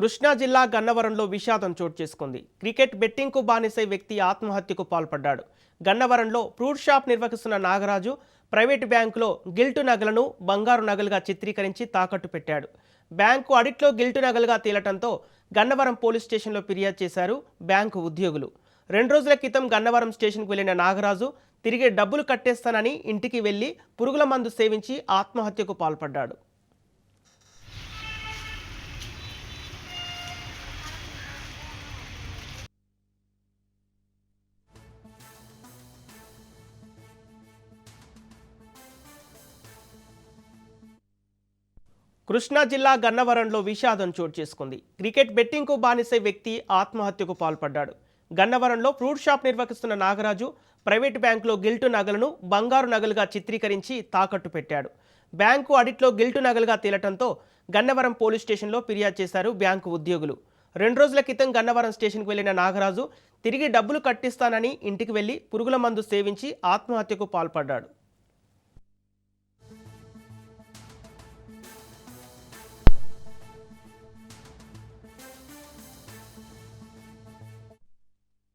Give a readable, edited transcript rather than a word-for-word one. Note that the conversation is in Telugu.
కృష్ణా జిల్లా గన్నవరంలో విషాదం చోటు చేసుకుంది. క్రికెట్ బెట్టింగ్కు బానిసై వ్యక్తి ఆత్మహత్యకు పాల్పడ్డాడు. గన్నవరంలో ఫ్రూట్ షాప్ నిర్వహిస్తున్న నాగరాజు ప్రైవేటు బ్యాంకులో గిల్టు నగలను బంగారు నగలుగా చిత్రీకరించి తాకట్టు పెట్టాడు. బ్యాంకు ఆడిట్లో గిల్టు నగలుగా తేలటంతో గన్నవరం పోలీస్ స్టేషన్లో ఫిర్యాదు చేశారు బ్యాంకు ఉద్యోగులు. 2 రోజుల క్రితం గన్నవరం స్టేషన్కు వెళ్లిన నాగరాజు తిరిగి డబ్బులు కట్టేస్తానని ఇంటికి వెళ్లి పురుగుల మందు సేవించి ఆత్మహత్యకు పాల్పడ్డాడు. కృష్ణా జిల్లా గన్నవరంలో విషాదం చోటు చేసుకుంది. క్రికెట్ బెట్టింగ్కు బానిసై వ్యక్తి ఆత్మహత్యకు పాల్పడ్డాడు. గన్నవరంలో ఫ్రూట్ షాప్ నిర్వహిస్తున్న నాగరాజు ప్రైవేటు బ్యాంకులో గిల్టు నగలను బంగారు నగలుగా చిత్రీకరించి తాకట్టు పెట్టాడు. బ్యాంకు ఆడిట్లో గిల్టు నగలుగా తేలటంతో గన్నవరం పోలీస్ స్టేషన్లో ఫిర్యాదు చేశారు బ్యాంకు ఉద్యోగులు. 2 రోజుల క్రితం గన్నవరం స్టేషన్కు వెళ్లిన నాగరాజు తిరిగి డబ్బులు కట్టిస్తానని ఇంటికి వెళ్లి పురుగుల మందు సేవించి ఆత్మహత్యకు పాల్పడ్డాడు.